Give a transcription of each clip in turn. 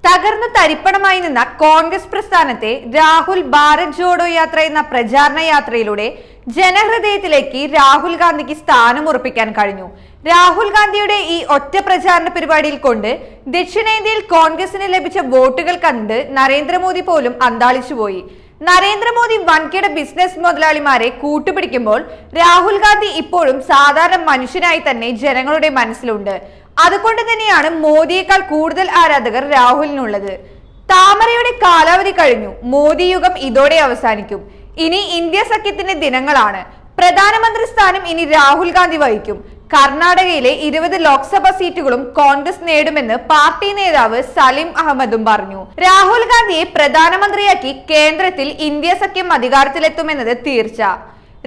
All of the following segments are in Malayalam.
തകർന്നു തരിപ്പണമായി നിന്ന കോൺഗ്രസ് പ്രസ്ഥാനത്തെ രാഹുൽ ഭാരത് ജോഡോ യാത്ര എന്ന പ്രചാരണ യാത്രയിലൂടെ ജനഹൃദയത്തിലേക്ക് രാഹുൽ ഗാന്ധിക്ക് സ്ഥാനം ഉറപ്പിക്കാൻ കഴിഞ്ഞു. രാഹുൽ ഗാന്ധിയുടെ ഈ ഒറ്റ പ്രചാരണ പരിപാടിയിൽ കൊണ്ട് ദക്ഷിണേന്ത്യയിൽ കോൺഗ്രസിന് ലഭിച്ച വോട്ടുകൾ കണ്ട് നരേന്ദ്രമോദി പോലും അന്താളിച്ചുപോയി. നരേന്ദ്രമോദി വൻകിട ബിസിനസ് മുതലാളിമാരെ കൂട്ടുപിടിക്കുമ്പോൾ രാഹുൽ ഗാന്ധി ഇപ്പോഴും സാധാരണ മനുഷ്യനായി തന്നെ ജനങ്ങളുടെ മനസ്സിലുണ്ട്. അതുകൊണ്ട് തന്നെയാണ് മോദിയേക്കാൾ കൂടുതൽ ആരാധകർ രാഹുലിനുള്ളത്. താമരയുടെ കാലാവധി കഴിഞ്ഞു. മോദി യുഗം ഇതോടെ അവസാനിക്കും. ഇനി ഇന്ത്യ സഖ്യത്തിന്റെ ദിനങ്ങളാണ്. പ്രധാനമന്ത്രി സ്ഥാനം ഇനി രാഹുൽ ഗാന്ധി വഹിക്കും. കർണാടകയിലെ 20 ലോക്സഭാ സീറ്റുകളും കോൺഗ്രസ് നേടുമെന്ന് പാർട്ടി നേതാവ് സലിം അഹമ്മദും പറഞ്ഞു. രാഹുൽ ഗാന്ധിയെ പ്രധാനമന്ത്രിയാക്കി കേന്ദ്രത്തിൽ ഇന്ത്യ സഖ്യം അധികാരത്തിലെത്തുമെന്നത് തീർച്ച.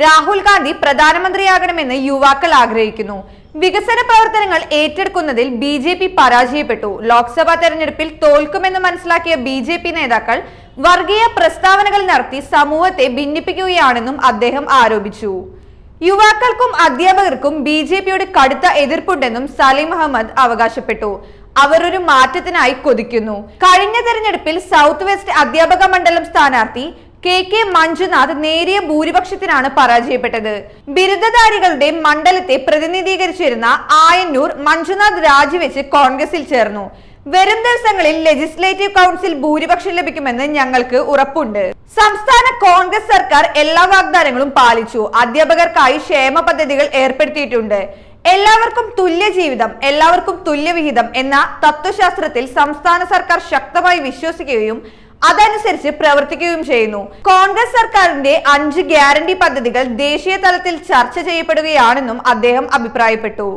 രാഹുൽ ഗാന്ധി പ്രധാനമന്ത്രിയാകണമെന്ന് യുവാക്കൾ ആഗ്രഹിക്കുന്നു. വികസന പ്രവർത്തനങ്ങൾ ഏറ്റെടുക്കുന്നതിൽ BJP പരാജയപ്പെട്ടു. ലോക്സഭാ തെരഞ്ഞെടുപ്പിൽ തോൽക്കുമെന്ന് മനസ്സിലാക്കിയ BJP നേതാക്കൾ വർഗീയ പ്രസ്താവനകൾ നടത്തി സമൂഹത്തെ ഭിന്നിപ്പിക്കുകയാണെന്നും അദ്ദേഹം ആരോപിച്ചു. യുവാക്കൾക്കും അധ്യാപകർക്കും BJPയുടെ കടുത്ത എതിർപ്പുണ്ടെന്നും സലിം അഹമ്മദ് അവകാശപ്പെട്ടു. അവർ ഒരു മാറ്റത്തിനായി കൊതിക്കുന്നു. കഴിഞ്ഞ തെരഞ്ഞെടുപ്പിൽ സൗത്ത് വെസ്റ്റ് അധ്യാപക മണ്ഡലം സ്ഥാനാർത്ഥി KK മഞ്ജുനാഥ് നേരിയ ഭൂരിപക്ഷത്തിനാണ് പരാജയപ്പെട്ടത്. ബിരുദധാരികളുടെ മണ്ഡലത്തെ പ്രതിനിധീകരിച്ചിരുന്ന ആയന്നൂർ മഞ്ജുനാഥ് രാജിവെച്ച് കോൺഗ്രസിൽ ചേർന്നു. വരും ദിവസങ്ങളിൽ ലെജിസ്ലേറ്റീവ് കൗൺസിൽ ഭൂരിപക്ഷം ലഭിക്കുമെന്ന് ഞങ്ങൾക്ക് ഉറപ്പുണ്ട്. സംസ്ഥാന കോൺഗ്രസ് സർക്കാർ എല്ലാ വാഗ്ദാനങ്ങളും പാലിച്ചു. അധ്യാപകർക്കായി ക്ഷേമ പദ്ധതികൾ ഏർപ്പെടുത്തിയിട്ടുണ്ട്. എല്ലാവർക്കും തുല്യ ജീവിതം, എല്ലാവർക്കും തുല്യവിഹിതം എന്ന തത്വശാസ്ത്രത്തിൽ സംസ്ഥാന സർക്കാർ ശക്തമായി വിശ്വസിക്കുകയും അതനുസരിച്ച് പ്രവർത്തിക്കുകയും ചെയ്യുന്നു. കോൺഗ്രസ് സർക്കാരിന്റെ 5 ഗ്യാരണ്ടി പദ്ധതികൾ ദേശീയ തലത്തിൽ ചർച്ച ചെയ്യപ്പെടുകയാണെന്നും അദ്ദേഹം അഭിപ്രായപ്പെട്ടു.